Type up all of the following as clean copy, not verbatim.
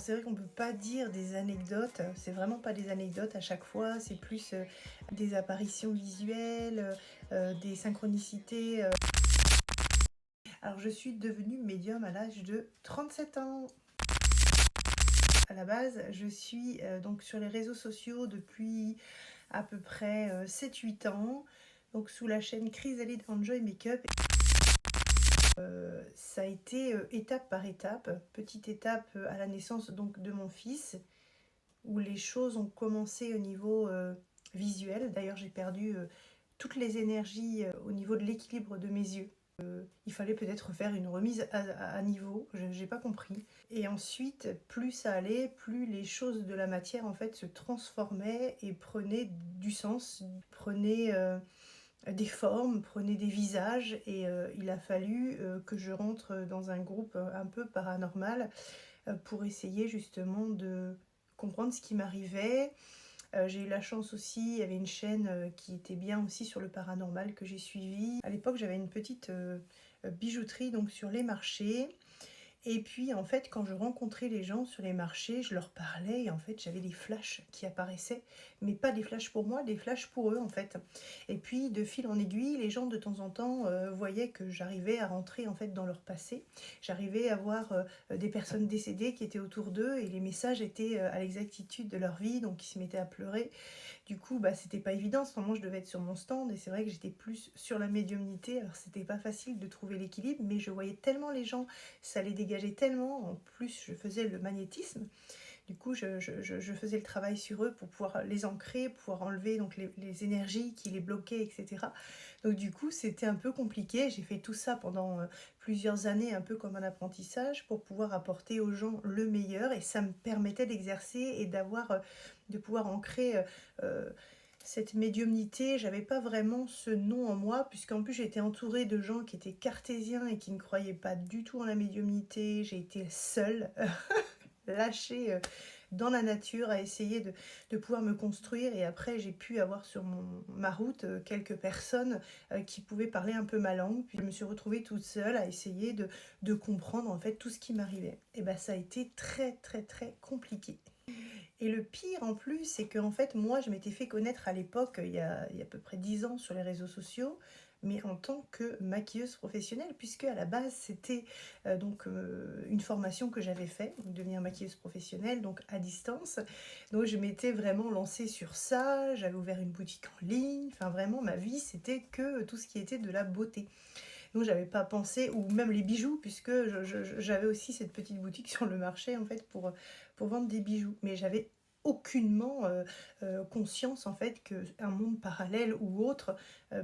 c'est vrai qu'on ne peut pas dire des anecdotes, c'est vraiment pas des anecdotes à chaque fois, c'est plus des apparitions visuelles, des synchronicités. Alors je suis devenue médium à l'âge de 37 ans. À la base, je suis donc sur les réseaux sociaux depuis à peu près 7-8 ans, donc sous la chaîne Chrysalide Enjoy Makeup. Ça a été étape par étape, petite étape à la naissance donc de mon fils, où les choses ont commencé au niveau visuel. D'ailleurs, j'ai perdu toutes les énergies au niveau de l'équilibre de mes yeux. Il fallait peut-être faire une remise à niveau, je n'ai pas compris. Et ensuite, plus ça allait, plus les choses de la matière en fait se transformaient et prenaient du sens, prenaient des formes, prenaient des visages. Et il a fallu que je rentre dans un groupe un peu paranormal pour essayer justement de comprendre ce qui m'arrivait. J'ai eu la chance aussi, il y avait une chaîne qui était bien aussi sur le paranormal que j'ai suivi. À l'époque, j'avais une petite bijouterie donc sur les marchés. Et puis en fait, quand je rencontrais les gens sur les marchés, je leur parlais et en fait j'avais des flashs qui apparaissaient, mais pas des flashs pour moi, des flashs pour eux en fait. Et puis de fil en aiguille, les gens de temps en temps voyaient que j'arrivais à rentrer en fait dans leur passé. J'arrivais à voir des personnes décédées qui étaient autour d'eux et les messages étaient à l'exactitude de leur vie, donc ils se mettaient à pleurer. Du coup, c'était pas évident. En ce moment, je devais être sur mon stand et c'est vrai que j'étais plus sur la médiumnité. Alors, c'était pas facile de trouver l'équilibre, mais je voyais tellement les gens, ça les dégageait tellement. En plus, je faisais le magnétisme. Du coup, je faisais le travail sur eux pour pouvoir les ancrer, pouvoir enlever donc les énergies qui les bloquaient, etc. Donc du coup, c'était un peu compliqué. J'ai fait tout ça pendant plusieurs années, un peu comme un apprentissage, pour pouvoir apporter aux gens le meilleur. Et ça me permettait d'exercer et de pouvoir ancrer cette médiumnité. J'avais pas vraiment ce nom en moi, puisqu'en plus j'étais entourée de gens qui étaient cartésiens et qui ne croyaient pas du tout en la médiumnité. J'ai été seule lâchée dans la nature à essayer de pouvoir me construire. Et après, j'ai pu avoir sur ma route quelques personnes qui pouvaient parler un peu ma langue. Puis je me suis retrouvée toute seule à essayer de comprendre en fait tout ce qui m'arrivait. Et ça a été très très très compliqué. Et le pire en plus, c'est que en fait, moi, je m'étais fait connaître à l'époque, il y a à peu près 10 ans sur les réseaux sociaux, mais en tant que maquilleuse professionnelle, puisque à la base, c'était une formation que j'avais faite, devenir maquilleuse professionnelle, donc à distance. Donc je m'étais vraiment lancée sur ça, j'avais ouvert une boutique en ligne, enfin vraiment, ma vie, c'était que tout ce qui était de la beauté. Donc j'avais pas pensé, ou même les bijoux, puisque j'avais aussi cette petite boutique sur le marché en fait pour vendre des bijoux. Mais j'avais aucunement conscience en fait qu'un monde parallèle ou autre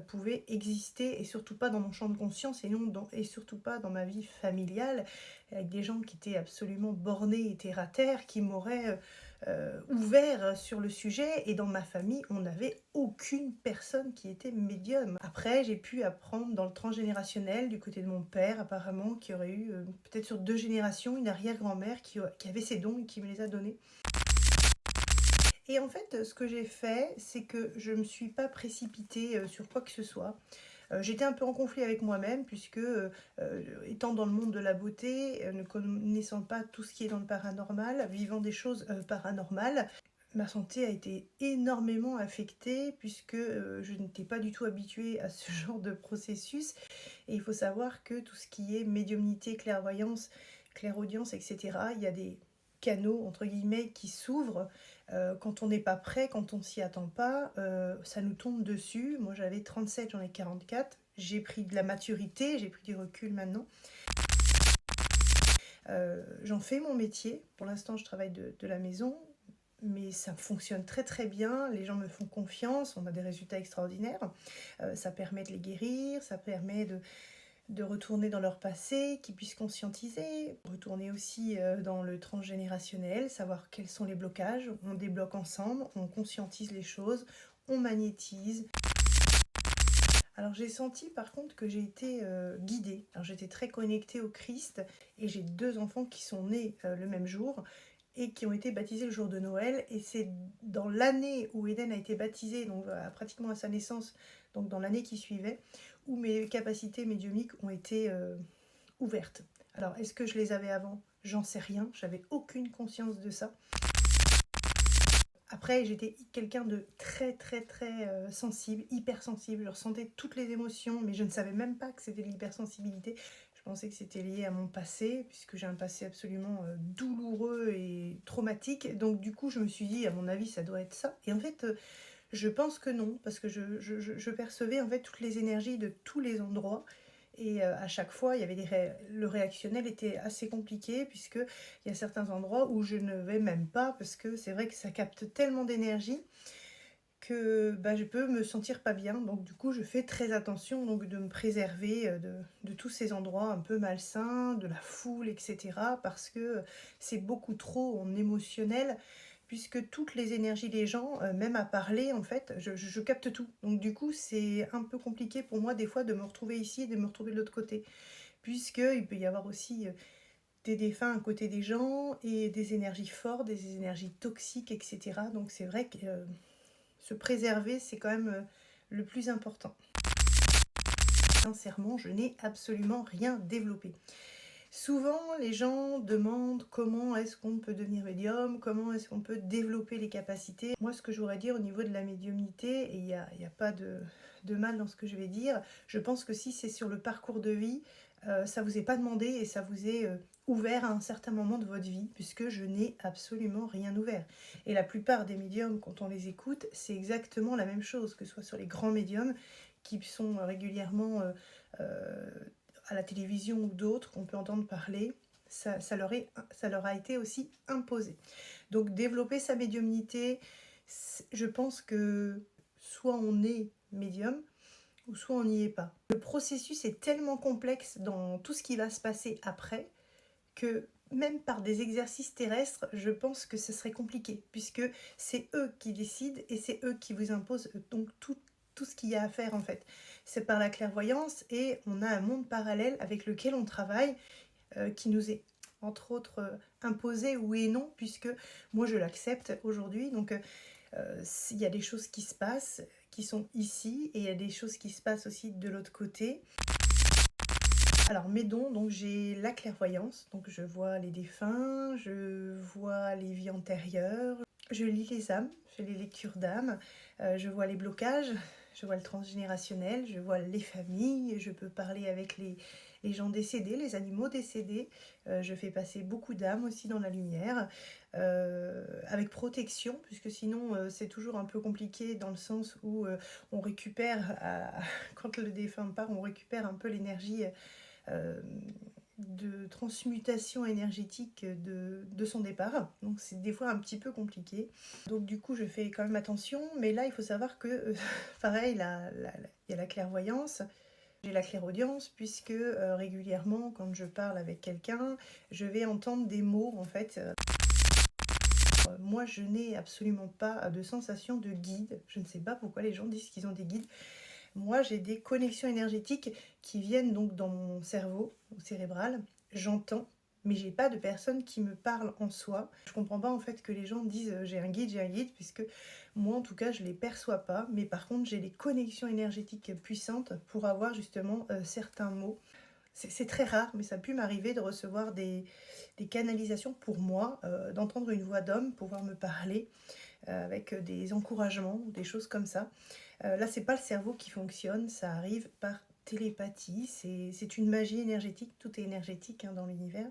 pouvait exister, et surtout pas dans mon champ de conscience, et surtout pas dans ma vie familiale, avec des gens qui étaient absolument bornés et terre à terre, qui m'auraient ouvert sur le sujet. Et dans ma famille, on n'avait aucune personne qui était médium. Après, j'ai pu apprendre dans le transgénérationnel du côté de mon père, apparemment, qui aurait eu peut-être sur 2 générations une arrière-grand-mère qui avait ses dons et qui me les a donnés. Et en fait, ce que j'ai fait, c'est que je ne me suis pas précipitée sur quoi que ce soit. J'étais un peu en conflit avec moi-même, puisque étant dans le monde de la beauté, ne connaissant pas tout ce qui est dans le paranormal, vivant des choses paranormales, ma santé a été énormément affectée, puisque je n'étais pas du tout habituée à ce genre de processus. Et il faut savoir que tout ce qui est médiumnité, clairvoyance, clairaudience, etc., il y a des canaux, entre guillemets, qui s'ouvrent quand on n'est pas prêt, quand on s'y attend pas, ça nous tombe dessus. Moi j'avais 37, j'en ai 44, j'ai pris de la maturité, j'ai pris du recul maintenant. J'en fais mon métier, pour l'instant je travaille de la maison, mais ça fonctionne très très bien, les gens me font confiance, on a des résultats extraordinaires. Ça permet de les guérir, ça permet de retourner dans leur passé, qu'ils puissent conscientiser, retourner aussi dans le transgénérationnel, savoir quels sont les blocages, on débloque ensemble, on conscientise les choses, on magnétise. Alors j'ai senti par contre que j'ai été guidée. Alors j'étais très connectée au Christ, et j'ai 2 enfants qui sont nés le même jour et qui ont été baptisés le jour de Noël. Et c'est dans l'année où Eden a été baptisé, donc pratiquement à sa naissance, donc dans l'année qui suivait, où mes capacités médiumniques ont été ouvertes. Alors est-ce que je les avais avant? j'en sais rien, j'avais aucune conscience de ça. Après, j'étais quelqu'un de très sensible, hypersensible. Je ressentais toutes les émotions, mais je ne savais même pas que c'était de l'hypersensibilité. Je pensais que c'était lié à mon passé, puisque j'ai un passé absolument douloureux et traumatique. Donc du coup, je me suis dit, à mon avis, ça doit être ça. Et en fait, je pense que non, parce que je percevais en fait toutes les énergies de tous les endroits. Et à chaque fois, il y avait le réactionnel était assez compliqué, puisque il y a certains endroits où je ne vais même pas, parce que c'est vrai que ça capte tellement d'énergie que bah, je peux me sentir pas bien. Donc du coup, je fais très attention donc, de me préserver de tous ces endroits un peu malsains, de la foule, etc. Parce que c'est beaucoup trop en émotionnel, puisque toutes les énergies des gens, même à parler, en fait, je capte tout. Donc du coup, c'est un peu compliqué pour moi des fois de me retrouver ici et de me retrouver de l'autre côté, puisqu'il peut y avoir aussi des défunts à côté des gens et des énergies fortes, des énergies toxiques, etc. Donc c'est vrai que se préserver, c'est quand même le plus important. Sincèrement, je n'ai absolument rien développé. Souvent, les gens demandent comment est-ce qu'on peut devenir médium, comment est-ce qu'on peut développer les capacités. Moi, ce que je voudrais dire au niveau de la médiumnité, et il n'y a pas de mal dans ce que je vais dire, je pense que si c'est sur le parcours de vie, ça vous est pas demandé et ça vous est ouvert à un certain moment de votre vie, puisque je n'ai absolument rien ouvert. Et la plupart des médiums, quand on les écoute, c'est exactement la même chose, que ce soit sur les grands médiums qui sont régulièrement euh, à la télévision ou d'autres qu'on peut entendre parler, ça leur a été aussi imposé. Donc développer sa médiumnité, je pense que soit on est médium, ou soit on n'y est pas. Le processus est tellement complexe dans tout ce qui va se passer après, que même par des exercices terrestres, je pense que ce serait compliqué, puisque c'est eux qui décident et c'est eux qui vous imposent donc tout ce qu'il y a à faire en fait. C'est par la clairvoyance et on a un monde parallèle avec lequel on travaille, qui nous est entre autres imposé, oui et non, puisque moi je l'accepte aujourd'hui. Donc il y a des choses qui se passent, qui sont ici, et il y a des choses qui se passent aussi de l'autre côté. Alors mes dons, donc j'ai la clairvoyance, donc je vois les défunts, je vois les vies antérieures, je lis les âmes, je fais les lectures d'âmes, je vois les blocages, je vois le transgénérationnel, je vois les familles, je peux parler avec les gens décédés, les animaux décédés, je fais passer beaucoup d'âmes aussi dans la lumière, avec protection, puisque sinon c'est toujours un peu compliqué dans le sens où on récupère, quand le défunt part, on récupère un peu l'énergie de transmutation énergétique de son départ. Donc c'est des fois un petit peu compliqué. Donc du coup je fais quand même attention, mais là il faut savoir que pareil, il y a la clairvoyance. J'ai la clairaudience puisque régulièrement quand je parle avec quelqu'un, je vais entendre des mots en fait. Moi je n'ai absolument pas de sensation de guide. Je ne sais pas pourquoi les gens disent qu'ils ont des guides. Moi, j'ai des connexions énergétiques qui viennent donc dans mon cerveau, au cérébral. J'entends, mais j'ai pas de personne qui me parle en soi. Je comprends pas en fait que les gens disent j'ai un guide, puisque moi en tout cas je les perçois pas. Mais par contre, j'ai des connexions énergétiques puissantes pour avoir justement certains mots. C'est très rare, mais ça a pu m'arriver de recevoir des canalisations pour moi, d'entendre une voix d'homme pouvoir me parler avec des encouragements ou des choses comme ça. Là, c'est pas le cerveau qui fonctionne, ça arrive par télépathie, c'est une magie énergétique, tout est énergétique dans l'univers.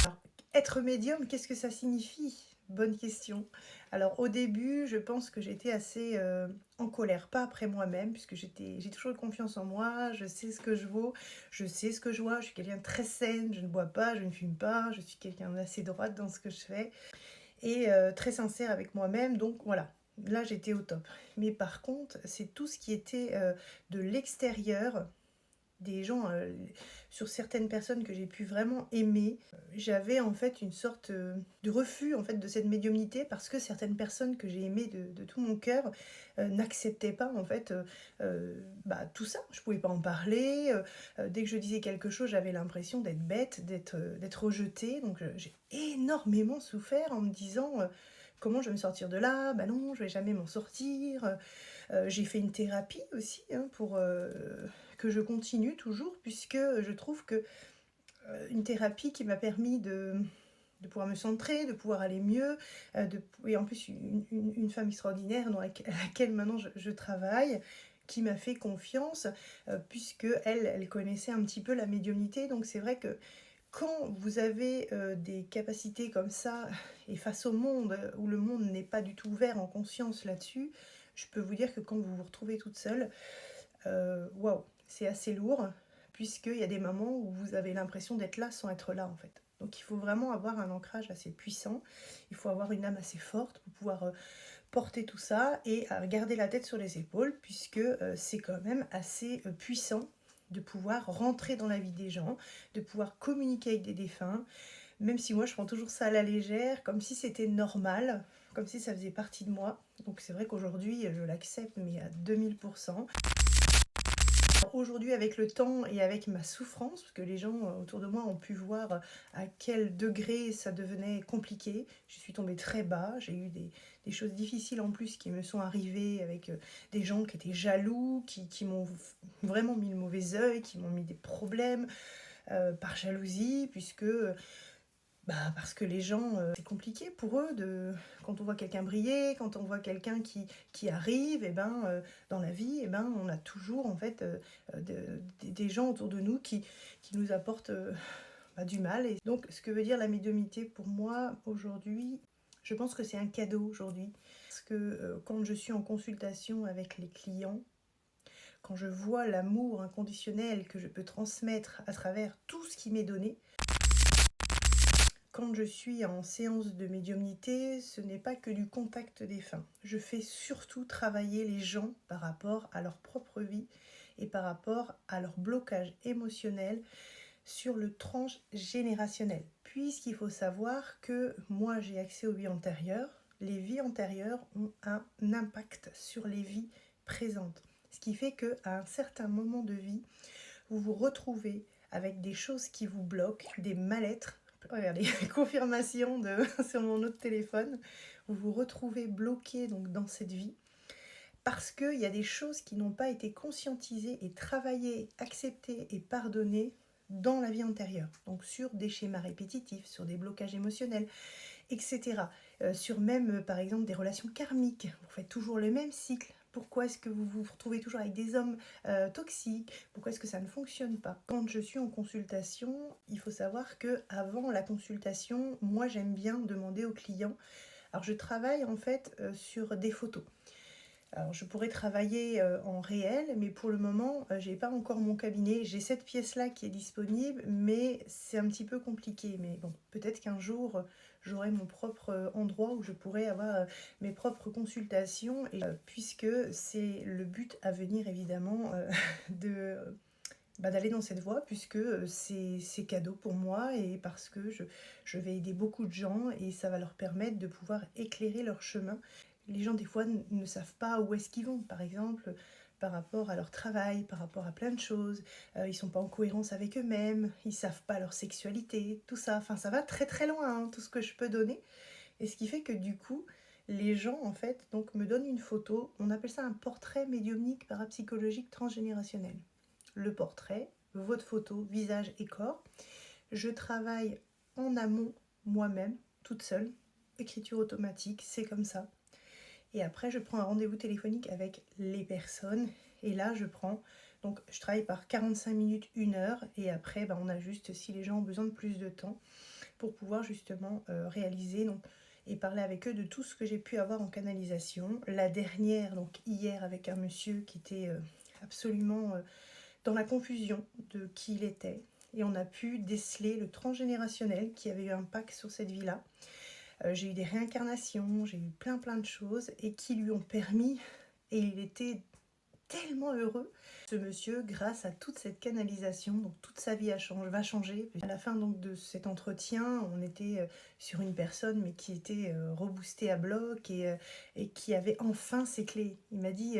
Alors, être médium, qu'est-ce que ça signifie? Bonne question. Alors au début, je pense que j'étais assez en colère, pas après moi-même, puisque j'ai toujours eu confiance en moi, je sais ce que je vaux, je sais ce que je vois, je suis quelqu'un de très saine, je ne bois pas, je ne fume pas, je suis quelqu'un d'assez droite dans ce que je fais, et très sincère avec moi-même, donc voilà. Là, j'étais au top. Mais par contre, c'est tout ce qui était de l'extérieur, des gens, sur certaines personnes que j'ai pu vraiment aimer. J'avais en fait une sorte de refus en fait de cette médiumnité, parce que certaines personnes que j'ai aimées de tout mon cœur n'acceptaient pas en fait tout ça. Je pouvais pas en parler. Dès que je disais quelque chose, j'avais l'impression d'être bête, d'être rejetée. Donc j'ai énormément souffert en me disant comment je vais me sortir de là. Bah non, je vais jamais m'en sortir. J'ai fait une thérapie aussi pour que je continue toujours, puisque je trouve que une thérapie qui m'a permis de pouvoir me centrer, de pouvoir aller mieux, et en plus une femme extraordinaire à laquelle maintenant je travaille, qui m'a fait confiance, puisque elle connaissait un petit peu la médiumnité. Donc c'est vrai que quand vous avez des capacités comme ça, et face au monde, où le monde n'est pas du tout ouvert en conscience là-dessus, je peux vous dire que quand vous vous retrouvez toute seule, waouh, c'est assez lourd, puisqu'il y a des moments où vous avez l'impression d'être là sans être là en fait. Donc il faut vraiment avoir un ancrage assez puissant, il faut avoir une âme assez forte pour pouvoir porter tout ça et garder la tête sur les épaules, puisque c'est quand même assez puissant de pouvoir rentrer dans la vie des gens, de pouvoir communiquer avec des défunts, même si moi je prends toujours ça à la légère, comme si c'était normal, comme si ça faisait partie de moi. Donc c'est vrai qu'aujourd'hui je l'accepte, mais à 2000%. Aujourd'hui, avec le temps et avec ma souffrance, parce que les gens autour de moi ont pu voir à quel degré ça devenait compliqué, je suis tombée très bas, j'ai eu des choses difficiles en plus qui me sont arrivées avec des gens qui étaient jaloux, qui m'ont vraiment mis le mauvais œil, qui m'ont mis des problèmes par jalousie, puisque parce que les gens, c'est compliqué pour eux quand on voit quelqu'un briller, quand on voit quelqu'un qui arrive, et dans la vie, on a toujours en fait des gens autour de nous qui nous apportent du mal. Et donc, ce que veut dire la médiumnité pour moi aujourd'hui, je pense que c'est un cadeau aujourd'hui. Parce que quand je suis en consultation avec les clients, quand je vois l'amour inconditionnel que je peux transmettre à travers tout ce qui m'est donné, quand je suis en séance de médiumnité, ce n'est pas que du contact défunt. Je fais surtout travailler les gens par rapport à leur propre vie et par rapport à leur blocage émotionnel sur le transgénérationnel. Puisqu'il faut savoir que moi j'ai accès aux vies antérieures, les vies antérieures ont un impact sur les vies présentes. Ce qui fait qu'à un certain moment de vie, vous vous retrouvez avec des choses qui vous bloquent, des mal-être. Regardez, confirmation sur mon autre téléphone. Vous vous retrouvez bloqué donc dans cette vie parce qu'il y a des choses qui n'ont pas été conscientisées et travaillées, acceptées et pardonnées dans la vie antérieure. Donc sur des schémas répétitifs, sur des blocages émotionnels, etc. Sur même, par exemple, des relations karmiques. Vous faites toujours le même cycle. Pourquoi est-ce que vous vous retrouvez toujours avec des hommes toxiques? Pourquoi est-ce que ça ne fonctionne pas? Quand je suis en consultation, il faut savoir que avant la consultation, moi j'aime bien demander aux clients. Alors je travaille en fait sur des photos. Alors je pourrais travailler en réel, mais pour le moment, j'ai pas encore mon cabinet. J'ai cette pièce-là qui est disponible, mais c'est un petit peu compliqué. Mais bon, peut-être qu'un jour, j'aurai mon propre endroit où je pourrai avoir mes propres consultations, et, puisque c'est le but à venir, évidemment, de d'aller dans cette voie, puisque c'est cadeau pour moi et parce que je vais aider beaucoup de gens et ça va leur permettre de pouvoir éclairer leur chemin. Les gens des fois ne savent pas où est-ce qu'ils vont, par exemple par rapport à leur travail, par rapport à plein de choses, ils sont pas en cohérence avec eux-mêmes, ils savent pas leur sexualité, tout ça, enfin ça va très très loin, hein, tout ce que je peux donner. Et ce qui fait que du coup, les gens en fait donc me donnent une photo, on appelle ça un portrait médiumnique parapsychologique transgénérationnel. Le portrait, votre photo, visage et corps. Je travaille en amont moi-même, toute seule, écriture automatique, c'est comme ça. Et après, je prends un rendez-vous téléphonique avec les personnes. Et là, je travaille par 45 minutes, 1 heure. Et après, on ajuste si les gens ont besoin de plus de temps pour pouvoir justement réaliser et parler avec eux de tout ce que j'ai pu avoir en canalisation. La dernière, donc hier, avec un monsieur qui était absolument dans la confusion de qui il était. Et on a pu déceler le transgénérationnel qui avait eu un impact sur cette vie-là. J'ai eu des réincarnations, j'ai eu plein de choses et qui lui ont permis, et il était tellement heureux, ce monsieur, grâce à toute cette canalisation, donc toute sa vie va changer. À la fin donc de cet entretien, on était sur une personne mais qui était reboostée à bloc et qui avait enfin ses clés. Il m'a dit,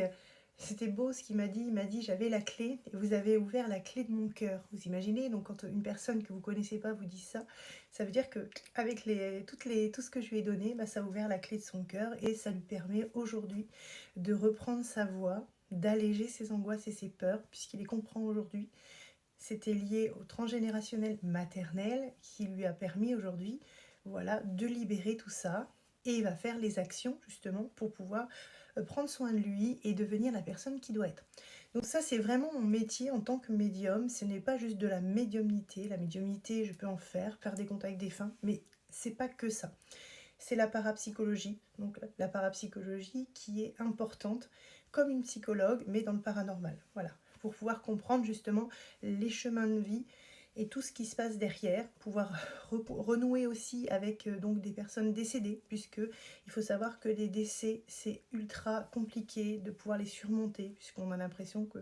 c'était beau ce qu'il m'a dit, il m'a dit j'avais la clé et vous avez ouvert la clé de mon cœur. Vous imaginez, donc quand une personne que vous connaissez pas vous dit ça, ça veut dire que avec tout ce que je lui ai donné, ça a ouvert la clé de son cœur et ça lui permet aujourd'hui de reprendre sa voix, d'alléger ses angoisses et ses peurs, puisqu'il les comprend aujourd'hui, c'était lié au transgénérationnel maternel qui lui a permis aujourd'hui, voilà, de libérer tout ça. Et il va faire les actions justement pour pouvoir prendre soin de lui et devenir la personne qu'il doit être. Donc ça, c'est vraiment mon métier en tant que médium. Ce n'est pas juste de la médiumnité. La médiumnité, je peux en faire des contacts avec des défunts, mais c'est pas que ça. C'est la parapsychologie. Donc la parapsychologie qui est importante comme une psychologue, mais dans le paranormal. Voilà, pour pouvoir comprendre justement les chemins de vie et tout ce qui se passe derrière, pouvoir renouer aussi avec donc des personnes décédées, puisque il faut savoir que les décès, c'est ultra compliqué de pouvoir les surmonter, puisqu'on a l'impression que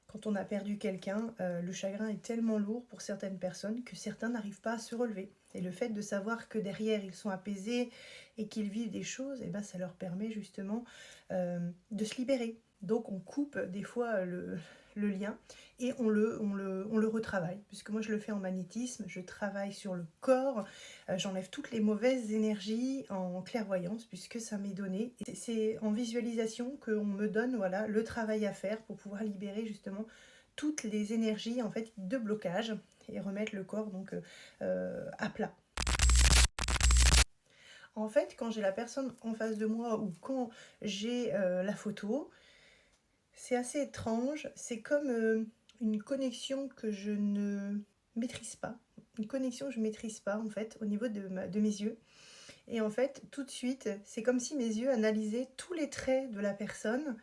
quand on a perdu quelqu'un, le chagrin est tellement lourd pour certaines personnes que certains n'arrivent pas à se relever. Et le fait de savoir que derrière ils sont apaisés et qu'ils vivent des choses, et ben ça leur permet justement de se libérer. Donc on coupe des fois le lien et on le retravaille. Puisque moi je le fais en magnétisme, je travaille sur le corps, j'enlève toutes les mauvaises énergies en clairvoyance puisque ça m'est donné. C'est en visualisation qu'on me donne voilà, le travail à faire pour pouvoir libérer justement toutes les énergies en fait de blocage et remettre le corps donc à plat. En fait, quand j'ai la personne en face de moi ou quand j'ai la photo, c'est assez étrange. C'est comme une connexion que je ne maîtrise pas. Une connexion que je ne maîtrise pas en fait au niveau de mes yeux. Et en fait, tout de suite, c'est comme si mes yeux analysaient tous les traits de la personne.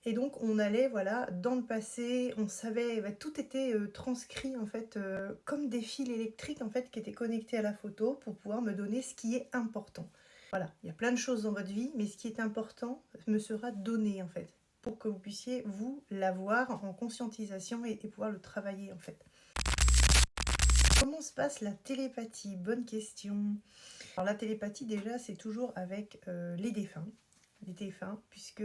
Et donc on allait voilà dans le passé, on savait, bah, tout était transcrit en fait comme des fils électriques en fait qui étaient connectés à la photo pour pouvoir me donner ce qui est important. Voilà, il y a plein de choses dans votre vie, mais ce qui est important me sera donné en fait pour que vous puissiez vous l'avoir en conscientisation et pouvoir le travailler en fait. Comment se passe la télépathie? Bonne question. Alors la télépathie déjà c'est toujours avec les défunts, puisque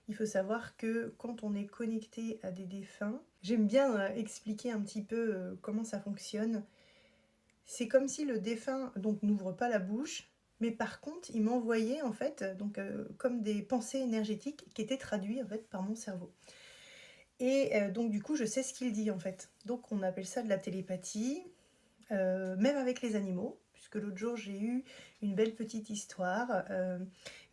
il faut savoir que quand on est connecté à des défunts, j'aime bien expliquer un petit peu comment ça fonctionne. C'est comme si le défunt donc n'ouvre pas la bouche, mais par contre il m'envoyait en fait donc comme des pensées énergétiques qui étaient traduites en fait par mon cerveau. Et donc du coup je sais ce qu'il dit en fait. Donc on appelle ça de la télépathie. Même avec les animaux, puisque l'autre jour j'ai eu une belle petite histoire.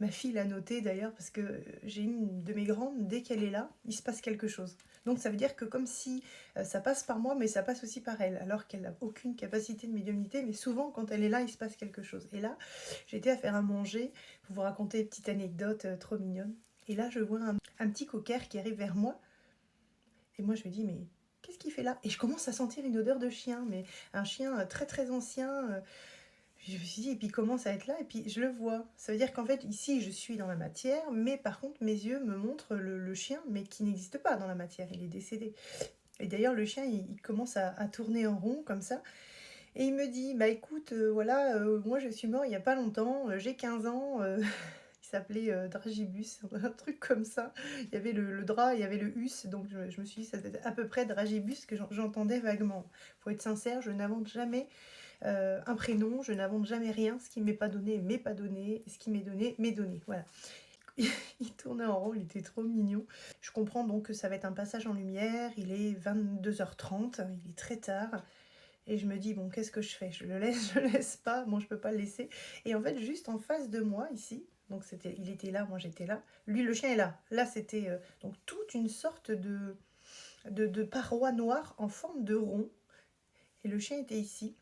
Ma fille l'a notée d'ailleurs, parce que j'ai une de mes grandes, dès qu'elle est là, il se passe quelque chose. Donc ça veut dire que comme si ça passe par moi, mais ça passe aussi par elle, alors qu'elle n'a aucune capacité de médiumnité, mais souvent quand elle est là, il se passe quelque chose. Et là, j'étais à faire à manger, pour vous raconter une petite anecdote trop mignonne. Et là, je vois un petit cocker qui arrive vers moi, et moi je me dis, mais qu'est-ce qu'il fait là? Et je commence à sentir une odeur de chien, mais un chien très très ancien. Je me suis dit, et puis il commence à être là, et puis je le vois. Ça veut dire qu'en fait, ici, je suis dans la matière, mais par contre, mes yeux me montrent le chien, mais qui n'existe pas dans la matière, il est décédé. Et d'ailleurs, le chien, il commence à tourner en rond, comme ça. Et il me dit, bah écoute, voilà, moi je suis mort il n'y a pas longtemps, j'ai 15 ans, il s'appelait Dragibus, un truc comme ça. Il y avait le drap, il y avait le us, donc je me suis dit, ça devait être à peu près Dragibus que j'entendais vaguement. Faut être sincère, je n'invente jamais un prénom, je n'invente jamais rien. Ce qui m'est pas donné, m'est pas donné. Ce qui m'est donné, m'est donné. Voilà. Il tournait en rond, il était trop mignon. Je comprends donc que ça va être un passage en lumière. Il est 22h30, il est très tard. Et je me dis, bon, qu'est-ce que je fais? Je le laisse, je le laisse pas. Bon, je peux pas le laisser. Et en fait, juste en face de moi, ici, donc il était là, moi j'étais là. Lui, le chien est là. Là, c'était donc toute une sorte de paroi noire en forme de rond. Et le chien était ici.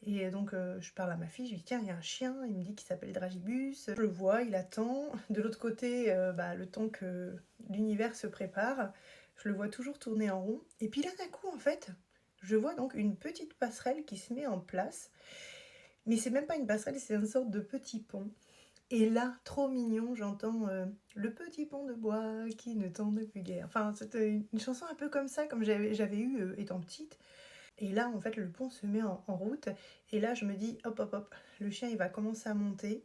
Et donc je parle à ma fille, je lui dis tiens, il y a un chien, il me dit qu'il s'appelle Dragibus, je le vois, il attend. De l'autre côté, le temps que l'univers se prépare, je le vois toujours tourner en rond. Et puis là d'un coup, en fait, je vois donc une petite passerelle qui se met en place. Mais c'est même pas une passerelle, c'est une sorte de petit pont. Et là, trop mignon, j'entends le petit pont de bois qui ne tombe plus guère. Enfin, c'était une chanson un peu comme ça, comme j'avais eu étant petite. Et là, en fait, le pont se met en route. Et là, je me dis, hop, hop, hop, le chien, il va commencer à monter.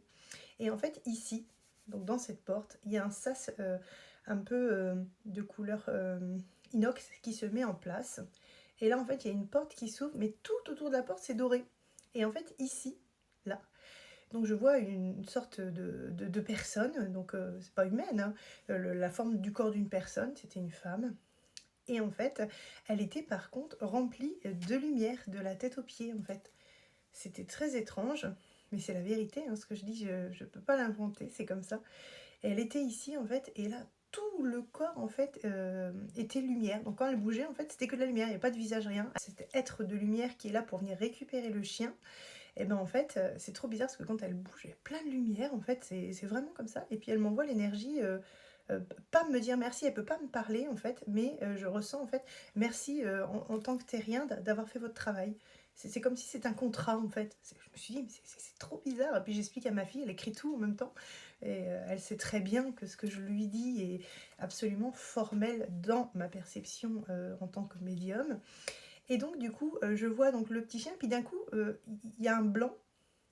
Et en fait, ici, donc dans cette porte, il y a un sas un peu de couleur inox qui se met en place. Et là, en fait, il y a une porte qui s'ouvre, mais tout autour de la porte, c'est doré. Et en fait, ici, là, donc je vois une sorte de personne, donc c'est pas humaine, hein, la forme du corps d'une personne, c'était une femme. Et en fait, elle était par contre remplie de lumière, de la tête aux pieds en fait. C'était très étrange, mais c'est la vérité, hein, ce que je dis, je ne peux pas l'inventer, c'est comme ça. Et elle était ici en fait, et là, tout le corps en fait était lumière. Donc quand elle bougeait, en fait, c'était que de la lumière, il n'y avait pas de visage, rien. Cet être de lumière qui est là pour venir récupérer le chien. Et ben en fait, c'est trop bizarre parce que quand elle bouge, il y a plein de lumière, en fait, c'est vraiment comme ça. Et puis elle m'envoie l'énergie, pas me dire merci, elle peut pas me parler en fait, mais je ressens en fait merci en tant que terrien d'avoir fait votre travail. C'est comme si c'était un contrat en fait. Je me suis dit, mais c'est trop bizarre. Et puis j'explique à ma fille, elle écrit tout en même temps. Et elle sait très bien que ce que je lui dis est absolument formel dans ma perception en tant que médium. Et donc du coup, je vois donc le petit chien, puis d'un coup, il y a un blanc,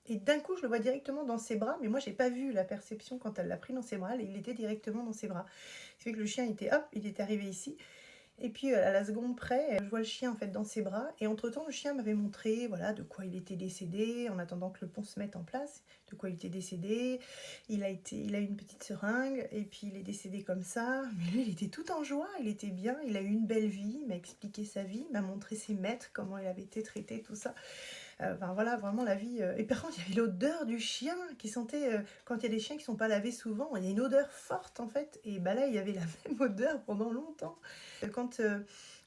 et d'un coup, je le vois directement dans ses bras, mais moi, j'ai pas vu la perception quand elle l'a pris dans ses bras, il était directement dans ses bras. C'est que le chien était, hop, il était arrivé ici, et puis à la seconde près, je vois le chien en fait dans ses bras, et entre-temps, le chien m'avait montré, voilà, de quoi il était décédé, en attendant que le pont se mette en place, de quoi il était décédé. Il a eu une petite seringue, et puis il est décédé comme ça, mais lui, il était tout en joie, il était bien, il a eu une belle vie, il m'a expliqué sa vie, il m'a montré ses maîtres, comment il avait été traité, tout ça. Enfin voilà, vraiment la vie. Et par contre, il y avait l'odeur du chien qui sentait, quand il y a des chiens qui ne sont pas lavés souvent, il y a une odeur forte en fait. Et bah là, il y avait la même odeur pendant longtemps. Quand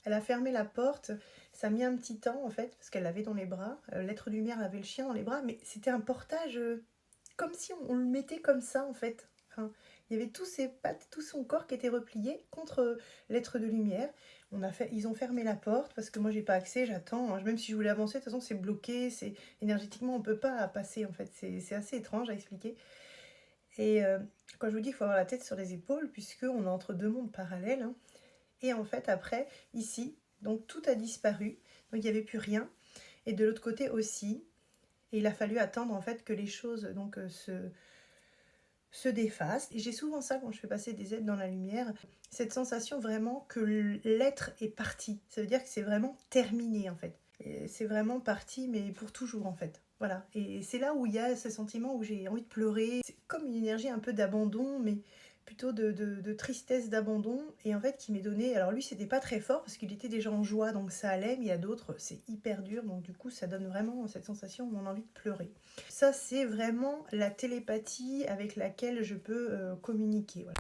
elle a fermé la porte, ça a mis un petit temps en fait, parce qu'elle l'avait dans les bras. L'être de lumière avait le chien dans les bras, mais c'était un portage comme si on le mettait comme ça en fait. Enfin, il y avait tous ses pattes, tout son corps qui était replié contre l'être de lumière. Ils ont fermé la porte parce que moi j'ai pas accès, j'attends. Même si je voulais avancer, de toute façon c'est bloqué, énergétiquement on peut pas passer en fait. C'est assez étrange à expliquer. Et quand je vous dis qu'il faut avoir la tête sur les épaules, puisqu'on est entre deux mondes parallèles. Hein. Et en fait après, ici, donc tout a disparu, donc il n'y avait plus rien. Et de l'autre côté aussi. Et il a fallu attendre en fait que les choses donc se défassent. Et j'ai souvent ça quand je fais passer des êtres dans la lumière, cette sensation vraiment que l'être est parti. Ça veut dire que c'est vraiment terminé en fait. C'est vraiment parti, mais pour toujours en fait. Voilà. Et c'est là où il y a ce sentiment où j'ai envie de pleurer. C'est comme une énergie un peu d'abandon, mais plutôt de tristesse, d'abandon. Et en fait, qui m'est donné. Alors lui, c'était pas très fort parce qu'il était déjà en joie, donc ça allait. Mais il y a d'autres, c'est hyper dur. Donc du coup, ça donne vraiment cette sensation où on a envie de pleurer. Ça, c'est vraiment la télépathie avec laquelle je peux communiquer. Voilà.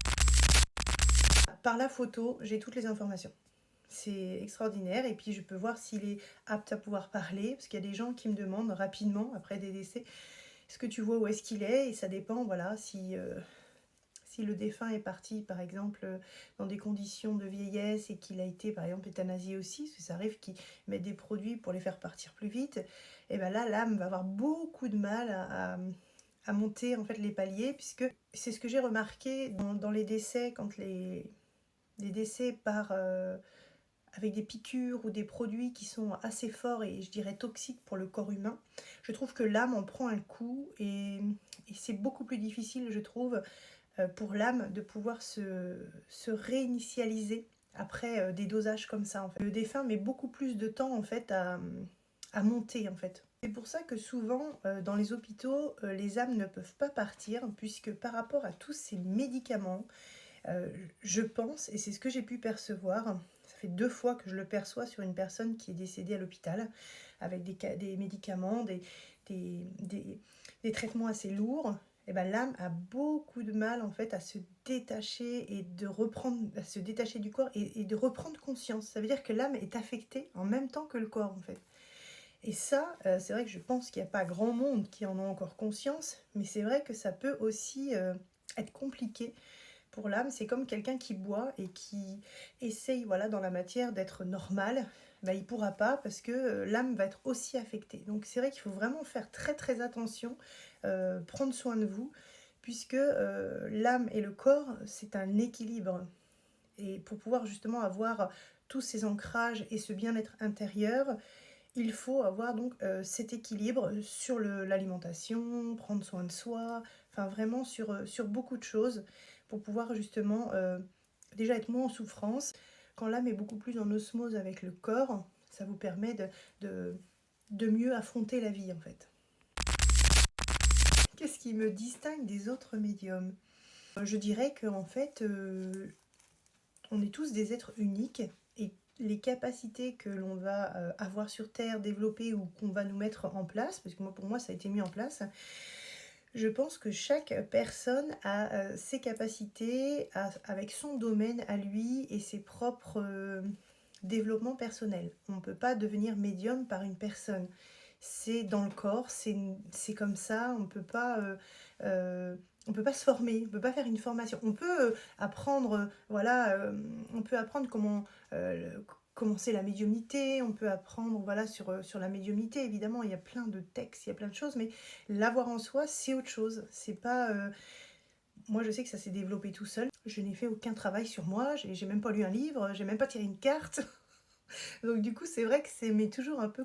Par la photo, j'ai toutes les informations. C'est extraordinaire. Et puis, je peux voir s'il est apte à pouvoir parler. Parce qu'il y a des gens qui me demandent rapidement, après des décès, est-ce que tu vois où est-ce qu'il est? Et ça dépend, voilà, si le défunt est parti, par exemple, dans des conditions de vieillesse et qu'il a été, par exemple, euthanasié aussi, parce que ça arrive qu'ils mettent des produits pour les faire partir plus vite, et bien là, l'âme va avoir beaucoup de mal à monter en fait les paliers, puisque c'est ce que j'ai remarqué dans les décès, quand les décès partent avec des piqûres ou des produits qui sont assez forts et je dirais toxiques pour le corps humain, je trouve que l'âme en prend un coup et c'est beaucoup plus difficile, je trouve, pour l'âme de pouvoir se réinitialiser après des dosages comme ça. En fait. Le défunt met beaucoup plus de temps en fait à monter en fait. C'est pour ça que souvent dans les hôpitaux, les âmes ne peuvent pas partir puisque par rapport à tous ces médicaments, je pense, et c'est ce que j'ai pu percevoir, ça fait 2 fois que je le perçois sur une personne qui est décédée à l'hôpital avec des médicaments, des traitements assez lourds. Et ben, l'âme a beaucoup de mal en fait à se détacher et à se détacher du corps et de reprendre conscience. Ça veut dire que l'âme est affectée en même temps que le corps en fait. Et ça, c'est vrai que je pense qu'il n'y a pas grand monde qui en a encore conscience, mais c'est vrai que ça peut aussi être compliqué pour l'âme. C'est comme quelqu'un qui boit et qui essaye voilà, dans la matière d'être normal. Ben, il ne pourra pas parce que l'âme va être aussi affectée. Donc c'est vrai qu'il faut vraiment faire très très attention, prendre soin de vous, puisque l'âme et le corps, c'est un équilibre. Et pour pouvoir justement avoir tous ces ancrages et ce bien-être intérieur, il faut avoir donc cet équilibre sur l'alimentation, prendre soin de soi, enfin vraiment sur beaucoup de choses pour pouvoir justement déjà être moins en souffrance. Quand l'âme est beaucoup plus en osmose avec le corps, ça vous permet de mieux affronter la vie en fait. Qu'est-ce qui me distingue des autres médiums? Je dirais qu'en fait, on est tous des êtres uniques et les capacités que l'on va avoir sur Terre, développer ou qu'on va nous mettre en place, parce que pour moi ça a été mis en place, je pense que chaque personne a ses capacités avec son domaine à lui et ses propres développements personnels. On ne peut pas devenir médium par une personne. C'est dans le corps, c'est comme ça, on peut pas se former, on peut pas faire une formation. On peut apprendre, on peut apprendre euh, comment c'est la médiumnité, on peut apprendre sur la médiumnité, évidemment, il y a plein de textes, il y a plein de choses, mais l'avoir en soi, c'est autre chose. C'est pas. Moi, je sais que ça s'est développé tout seul. Je n'ai fait aucun travail sur moi, j'ai même pas lu un livre, j'ai même pas tiré une carte. Donc du coup, c'est vrai que c'est mais toujours un peu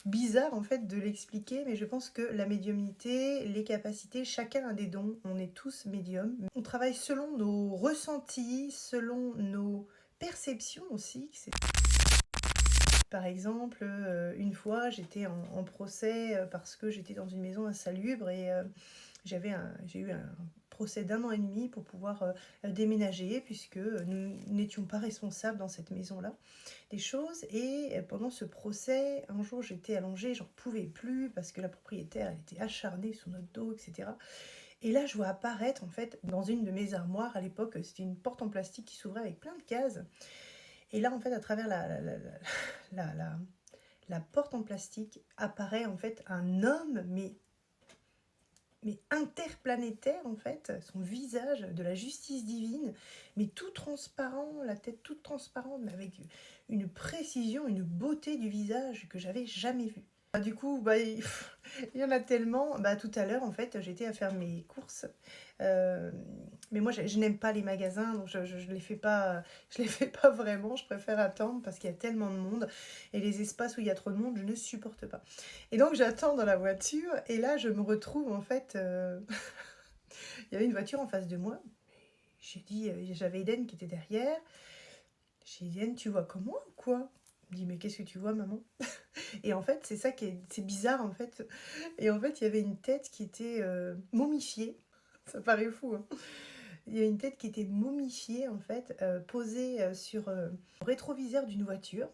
bizarre en fait de l'expliquer, mais je pense que la médiumnité, les capacités, chacun a des dons, on est tous médiums. On travaille selon nos ressentis, selon nos perceptions aussi. Par exemple, une fois, j'étais en procès parce que j'étais dans une maison insalubre et j'ai eu un procès d'1 an et demi pour pouvoir déménager puisque nous n'étions pas responsables dans cette maison-là des choses. Et pendant ce procès, un jour j'étais allongée, j'en pouvais plus parce que la propriétaire elle était acharnée sur notre dos, etc. Et là je vois apparaître en fait dans une de mes armoires, à l'époque c'était une porte en plastique qui s'ouvrait avec plein de cases. Et là en fait à travers la, la, la porte en plastique apparaît en fait un homme, mais interplanétaire en fait, son visage de la justice divine, mais tout transparent, la tête toute transparente, mais avec une précision, une beauté du visage que j'avais jamais vue. Du coup, il y en a tellement. Tout à l'heure, en fait, j'étais à faire mes courses. Euh, mais moi, je n'aime pas les magasins, donc je les fais pas, je les fais pas vraiment. Je préfère attendre parce qu'il y a tellement de monde. Et les espaces où il y a trop de monde, je ne supporte pas. Et donc, j'attends dans la voiture. Et là, je me retrouve, en fait... il y avait une voiture en face de moi. J'ai dit, j'avais Eden qui était derrière. J'ai dit, Eden, tu vois comme moi ou quoi? Il me dit, mais qu'est-ce que tu vois, maman? Et en fait, c'est bizarre en fait. Et en fait, il y avait une tête qui était momifiée. Ça paraît fou, hein. Il y a une tête qui était momifiée en fait, posée sur le rétroviseur d'une voiture.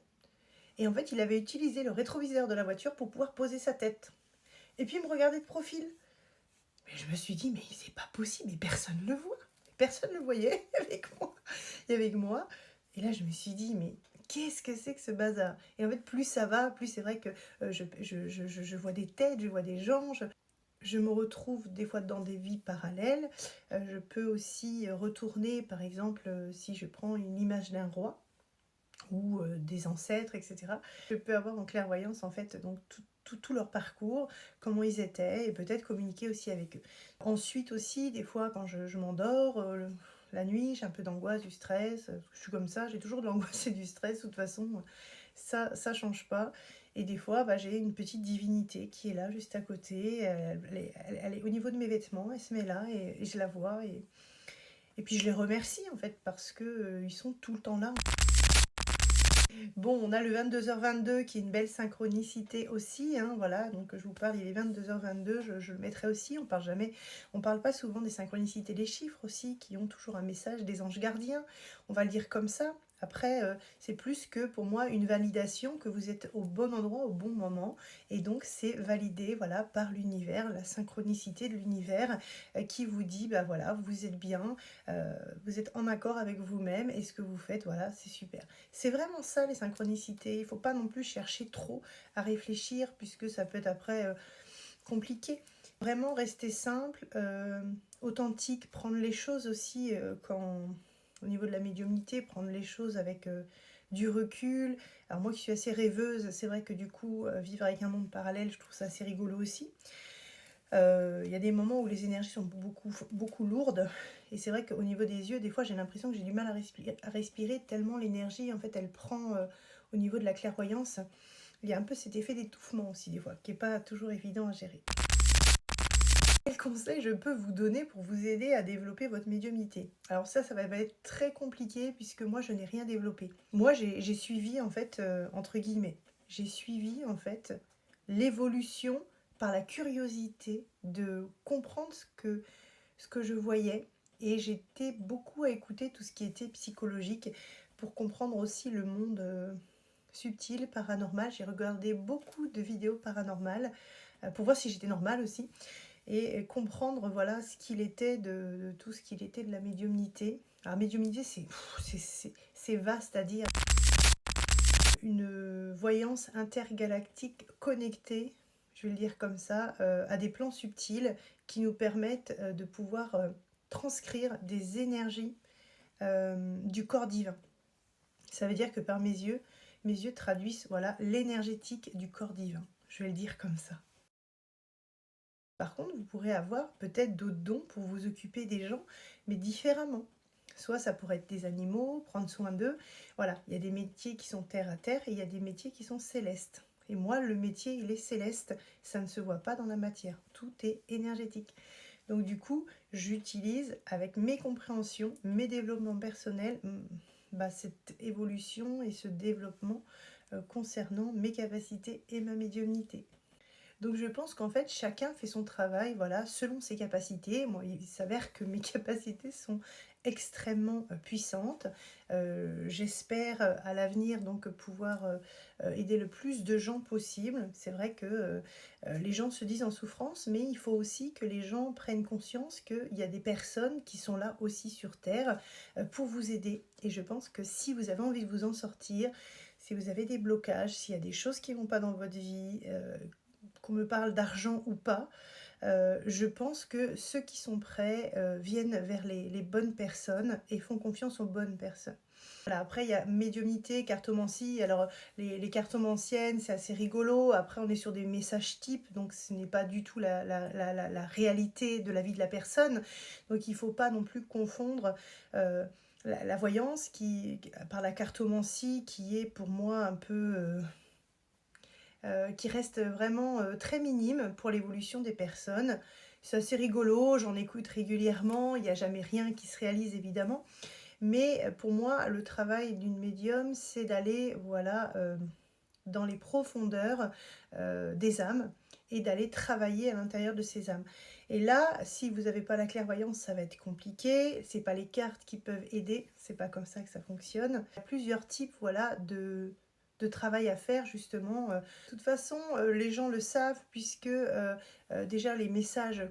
Et en fait, il avait utilisé le rétroviseur de la voiture pour pouvoir poser sa tête. Et puis il me regardait de profil. Mais je me suis dit, mais c'est pas possible, mais personne ne le voit. Personne ne le voyait avec moi. Et avec moi. Et là, je me suis dit, mais qu'est-ce que c'est que ce bazar? Et en fait, plus ça va, plus c'est vrai que je vois des têtes, je vois des gens, je me retrouve des fois dans des vies parallèles. Je peux aussi retourner, par exemple, si je prends une image d'un roi ou des ancêtres, etc. Je peux avoir en clairvoyance, en fait, donc tout leur parcours, comment ils étaient, et peut-être communiquer aussi avec eux. Ensuite aussi, des fois, quand je m'endors, la nuit, j'ai un peu d'angoisse, du stress. Je suis comme ça, j'ai toujours de l'angoisse et du stress, de toute façon, ça change pas. Et des fois, j'ai une petite divinité qui est là, juste à côté. Elle est au niveau de mes vêtements, elle se met là, et je la vois. Et puis je les remercie, en fait, parce que ils sont tout le temps là. Bon, on a le 22h22 qui est une belle synchronicité aussi, hein, voilà, donc je vous parle, il est 22h22, je le mettrai aussi, on parle pas souvent des synchronicités des chiffres aussi, qui ont toujours un message des anges gardiens, on va le dire comme ça. Après, c'est plus que pour moi une validation que vous êtes au bon endroit au bon moment, et donc c'est validé, voilà, par l'univers, la synchronicité de l'univers qui vous dit, voilà, vous êtes bien, vous êtes en accord avec vous-même, et ce que vous faites, voilà, c'est super. C'est vraiment ça les synchronicités, il ne faut pas non plus chercher trop à réfléchir puisque ça peut être après compliqué. Vraiment rester simple, authentique, prendre les choses aussi au niveau de la médiumnité, prendre les choses avec du recul. Alors moi qui suis assez rêveuse, c'est vrai que du coup vivre avec un monde parallèle, je trouve ça assez rigolo aussi. Il y a des moments où les énergies sont beaucoup lourdes et c'est vrai qu'au niveau des yeux, des fois j'ai l'impression que j'ai du mal à respirer tellement l'énergie en fait elle prend au niveau de la clairvoyance. Il y a un peu cet effet d'étouffement aussi des fois qui n'est pas toujours évident à gérer. Quel conseil je peux vous donner pour vous aider à développer votre médiumnité? Alors ça va être très compliqué puisque moi je n'ai rien développé. Moi j'ai suivi en fait, entre guillemets, j'ai suivi en fait l'évolution par la curiosité de comprendre ce que je voyais. Et j'étais beaucoup à écouter tout ce qui était psychologique pour comprendre aussi le monde subtil, paranormal. J'ai regardé beaucoup de vidéos paranormales pour voir si j'étais normale aussi et comprendre voilà ce qu'il était de tout ce qu'il était de la médiumnité. Alors médiumnité c'est vaste à dire. Une voyance intergalactique connectée, je vais le dire comme ça, à des plans subtils qui nous permettent de pouvoir transcrire des énergies du corps divin. Ça veut dire que par mes yeux traduisent voilà, l'énergétique du corps divin. Je vais le dire comme ça. Par contre, vous pourrez avoir peut-être d'autres dons pour vous occuper des gens, mais différemment. Soit ça pourrait être des animaux, prendre soin d'eux. Voilà, il y a des métiers qui sont terre à terre et il y a des métiers qui sont célestes. Et moi, le métier, il est céleste. Ça ne se voit pas dans la matière. Tout est énergétique. Donc du coup, j'utilise avec mes compréhensions, mes développements personnels, cette évolution et ce développement concernant mes capacités et ma médiumnité. Donc je pense qu'en fait chacun fait son travail voilà, selon ses capacités. Moi il s'avère que mes capacités sont extrêmement puissantes. J'espère à l'avenir donc pouvoir aider le plus de gens possible. C'est vrai que les gens se disent en souffrance, mais il faut aussi que les gens prennent conscience qu'il y a des personnes qui sont là aussi sur Terre pour vous aider. Et je pense que si vous avez envie de vous en sortir, si vous avez des blocages, s'il y a des choses qui ne vont pas dans votre vie, qu'on me parle d'argent ou pas, je pense que ceux qui sont prêts viennent vers les bonnes personnes et font confiance aux bonnes personnes. Voilà, après il y a médiumnité, cartomancie. Alors les cartomanciennes c'est assez rigolo. Après on est sur des messages types, donc ce n'est pas du tout la réalité de la vie de la personne. Donc il ne faut pas non plus confondre la voyance par la cartomancie qui est pour moi un peu... qui reste vraiment très minime pour l'évolution des personnes. C'est assez rigolo, j'en écoute régulièrement, il n'y a jamais rien qui se réalise évidemment. Mais pour moi, le travail d'une médium, c'est d'aller voilà, dans les profondeurs des âmes et d'aller travailler à l'intérieur de ces âmes. Et là, si vous n'avez pas la clairvoyance, ça va être compliqué. C'est pas les cartes qui peuvent aider, c'est pas comme ça que ça fonctionne. Il y a plusieurs types voilà, de travail à faire justement. De toute façon, les gens le savent puisque déjà les messages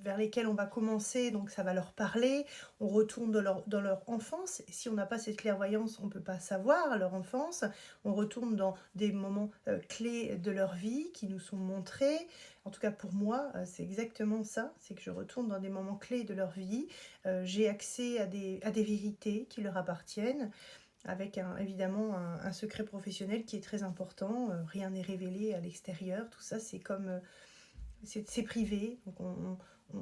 vers lesquels on va commencer, donc ça va leur parler, on retourne dans leur enfance, et si on n'a pas cette clairvoyance, on ne peut pas savoir leur enfance, on retourne dans des moments clés de leur vie qui nous sont montrés, en tout cas pour moi, c'est exactement ça, c'est que je retourne dans des moments clés de leur vie, j'ai accès à des vérités qui leur appartiennent, avec évidemment un secret professionnel qui est très important, rien n'est révélé à l'extérieur, tout ça c'est comme... c'est privé, donc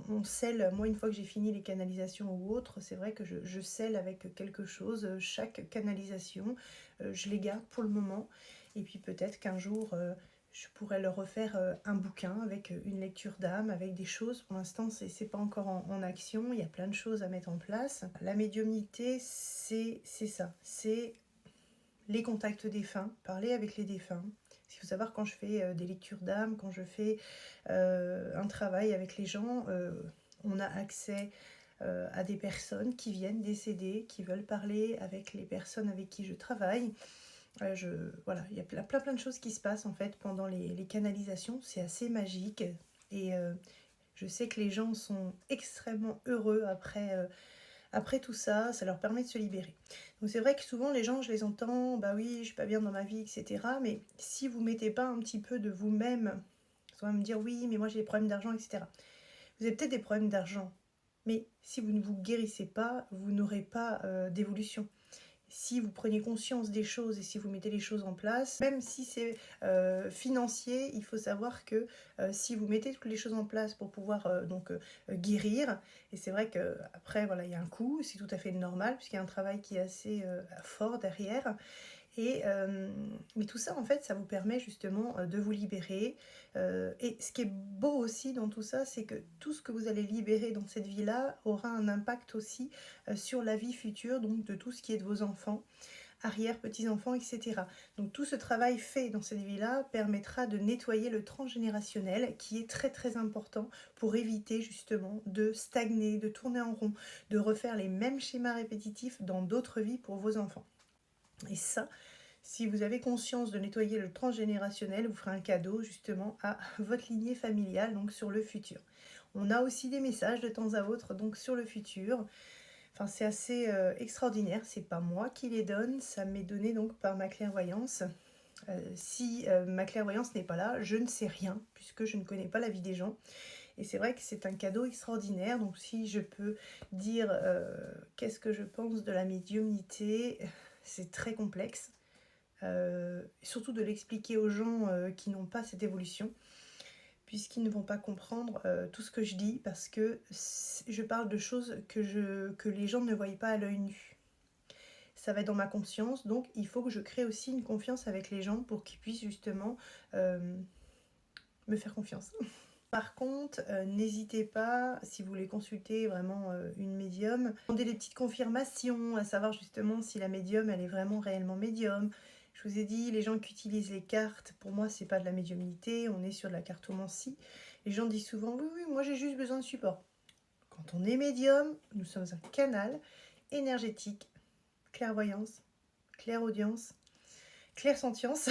on scelle. Moi une fois que j'ai fini les canalisations ou autres, c'est vrai que je scelle avec quelque chose, chaque canalisation, je les garde pour le moment, et puis peut-être qu'un jour je pourrais leur refaire un bouquin avec une lecture d'âme, avec des choses. Pour l'instant c'est pas encore en action, il y a plein de choses à mettre en place. La médiumnité c'est ça, c'est les contacts défunts, parler avec les défunts. Il faut savoir, quand je fais des lectures d'âme, quand je fais un travail avec les gens, on a accès à des personnes qui viennent décéder, qui veulent parler avec les personnes avec qui je travaille. Voilà, il y a plein de choses qui se passent en fait pendant les canalisations, c'est assez magique et je sais que les gens sont extrêmement heureux après tout ça, ça leur permet de se libérer. Donc c'est vrai que souvent les gens, je les entends, bah oui, je suis pas bien dans ma vie, etc. Mais si vous mettez pas un petit peu de vous-même, soit me dire oui, mais moi j'ai des problèmes d'argent, etc. Vous avez peut-être des problèmes d'argent, mais si vous ne vous guérissez pas, vous n'aurez pas d'évolution. Si vous prenez conscience des choses et si vous mettez les choses en place, même si c'est financier, il faut savoir que si vous mettez toutes les choses en place pour pouvoir guérir, et c'est vrai qu'après voilà, il y a un coût, c'est tout à fait normal puisqu'il y a un travail qui est assez fort derrière. Mais tout ça en fait ça vous permet justement de vous libérer, et ce qui est beau aussi dans tout ça, c'est que tout ce que vous allez libérer dans cette vie là aura un impact aussi sur la vie future, donc de tout ce qui est de vos enfants, arrière-petits-enfants, etc. Donc tout ce travail fait dans cette vie-là permettra de nettoyer le transgénérationnel qui est très très important pour éviter justement de stagner, de tourner en rond, de refaire les mêmes schémas répétitifs dans d'autres vies pour vos enfants. Et ça, si vous avez conscience de nettoyer le transgénérationnel, vous ferez un cadeau justement à votre lignée familiale, donc sur le futur. On a aussi des messages de temps à autre donc sur le futur. Enfin, c'est assez extraordinaire, c'est pas moi qui les donne, ça m'est donné donc par ma clairvoyance. Si ma clairvoyance n'est pas là, je ne sais rien, puisque je ne connais pas la vie des gens. Et c'est vrai que c'est un cadeau extraordinaire, donc si je peux dire qu'est-ce que je pense de la médiumnité, c'est très complexe. Surtout de l'expliquer aux gens qui n'ont pas cette évolution, puisqu'ils ne vont pas comprendre tout ce que je dis, parce que je parle de choses que les gens ne voient pas à l'œil nu. Ça va être dans ma conscience, donc il faut que je crée aussi une confiance avec les gens pour qu'ils puissent justement me faire confiance. Par contre, n'hésitez pas, si vous voulez consulter vraiment une médium, demandez des petites confirmations, à savoir justement si la médium elle est vraiment réellement médium. Je vous ai dit, les gens qui utilisent les cartes, pour moi c'est pas de la médiumnité, on est sur de la cartomancie. Les gens disent souvent, oui, oui, moi j'ai juste besoin de support. Quand on est médium, nous sommes un canal énergétique, clairvoyance, clairaudience, clairsentience.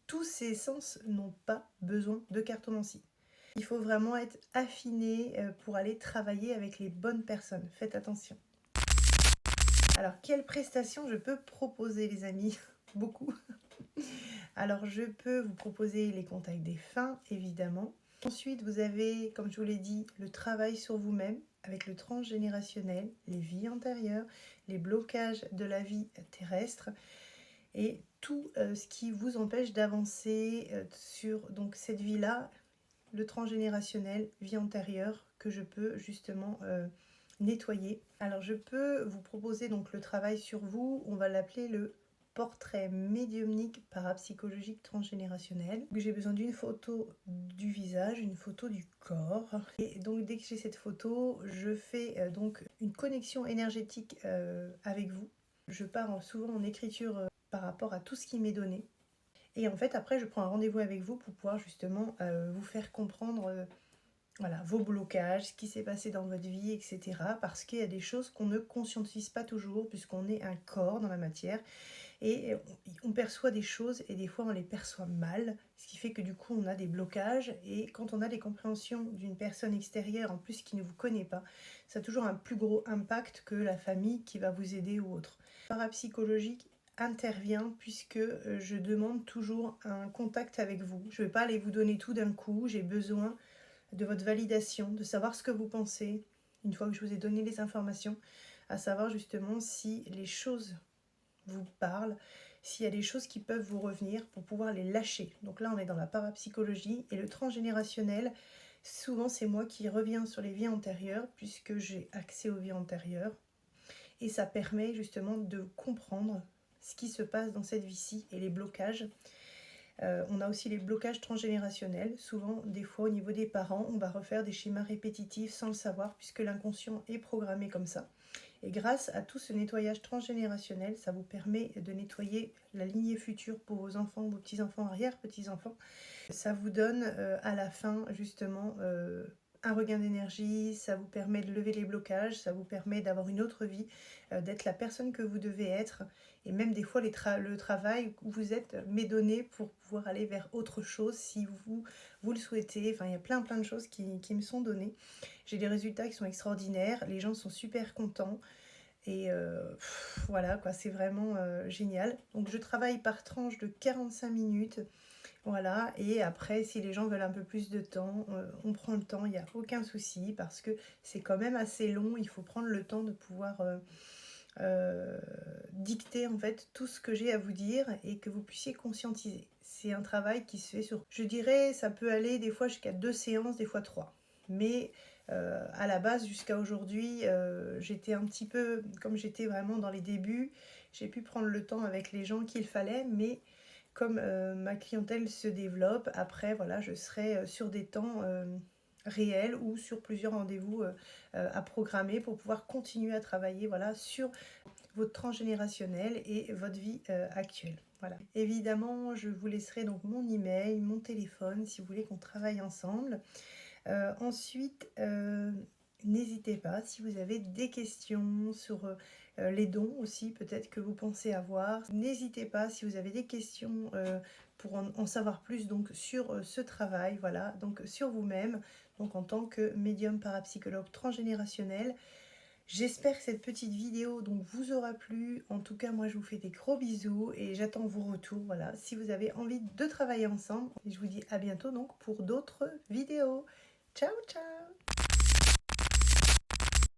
Tous ces sens n'ont pas besoin de cartomancie. Il faut vraiment être affiné pour aller travailler avec les bonnes personnes. Faites attention. Alors, quelles prestations je peux proposer, les amis? Beaucoup. Alors, je peux vous proposer les contacts défunts, évidemment. Ensuite, vous avez, comme je vous l'ai dit, le travail sur vous-même avec le transgénérationnel, les vies antérieures, les blocages de la vie terrestre et tout ce qui vous empêche d'avancer sur donc, cette vie-là, le transgénérationnel, vie antérieure, que je peux justement nettoyer. Alors je peux vous proposer donc le travail sur vous, on va l'appeler le portrait médiumnique parapsychologique transgénérationnel. J'ai besoin d'une photo du visage, une photo du corps. Et donc dès que j'ai cette photo, je fais donc une connexion énergétique avec vous. Je pars souvent en écriture par rapport à tout ce qui m'est donné. Et en fait, après, je prends un rendez-vous avec vous pour pouvoir justement vous faire comprendre voilà, vos blocages, ce qui s'est passé dans votre vie, etc. Parce qu'il y a des choses qu'on ne conscientise pas toujours, puisqu'on est un corps dans la matière. Et on perçoit des choses, et des fois on les perçoit mal, ce qui fait que du coup on a des blocages. Et quand on a des compréhensions d'une personne extérieure, en plus qui ne vous connaît pas, ça a toujours un plus gros impact que la famille qui va vous aider ou autre. Parapsychologique intervient puisque je demande toujours un contact avec vous. Je ne vais pas aller vous donner tout d'un coup, j'ai besoin de votre validation, de savoir ce que vous pensez, une fois que je vous ai donné les informations, à savoir justement si les choses vous parlent, s'il y a des choses qui peuvent vous revenir pour pouvoir les lâcher. Donc là on est dans la parapsychologie et le transgénérationnel, souvent c'est moi qui reviens sur les vies antérieures puisque j'ai accès aux vies antérieures et ça permet justement de comprendre ce qui se passe dans cette vie-ci et les blocages. On a aussi les blocages transgénérationnels. Souvent, des fois, au niveau des parents, on va refaire des schémas répétitifs sans le savoir, puisque l'inconscient est programmé comme ça. Et grâce à tout ce nettoyage transgénérationnel, ça vous permet de nettoyer la lignée future pour vos enfants, vos petits-enfants, arrière-petits-enfants. Ça vous donne à la fin, justement, un regain d'énergie, ça vous permet de lever les blocages, ça vous permet d'avoir une autre vie, d'être la personne que vous devez être. Et même des fois, le travail où vous êtes m'est donné pour pouvoir aller vers autre chose si vous le souhaitez. Enfin, il y a plein de choses qui me sont données. J'ai des résultats qui sont extraordinaires, les gens sont super contents. Et voilà, quoi, c'est vraiment génial. Donc je travaille par tranche de 45 minutes. Voilà, et après, si les gens veulent un peu plus de temps, on prend le temps, il n'y a aucun souci, parce que c'est quand même assez long, il faut prendre le temps de pouvoir dicter en fait tout ce que j'ai à vous dire et que vous puissiez conscientiser. C'est un travail qui se fait sur, je dirais, ça peut aller des fois jusqu'à 2 séances, des fois 3. Mais à la base, jusqu'à aujourd'hui, j'étais un petit peu, comme j'étais vraiment dans les débuts, j'ai pu prendre le temps avec les gens qu'il fallait, mais comme ma clientèle se développe, après voilà, je serai sur des temps réels ou sur plusieurs rendez-vous à programmer pour pouvoir continuer à travailler voilà, sur votre transgénérationnel et votre vie actuelle. Voilà. Évidemment, je vous laisserai donc mon email, mon téléphone si vous voulez qu'on travaille ensemble. Ensuite, n'hésitez pas si vous avez des questions sur les dons aussi, peut-être que vous pensez avoir. N'hésitez pas si vous avez des questions pour en savoir plus donc sur ce travail, voilà, donc sur vous-même, donc en tant que médium parapsychologue transgénérationnel. J'espère que cette petite vidéo donc vous aura plu. En tout cas, moi je vous fais des gros bisous et j'attends vos retours. Voilà, si vous avez envie de travailler ensemble. Et je vous dis à bientôt donc pour d'autres vidéos. Ciao ciao.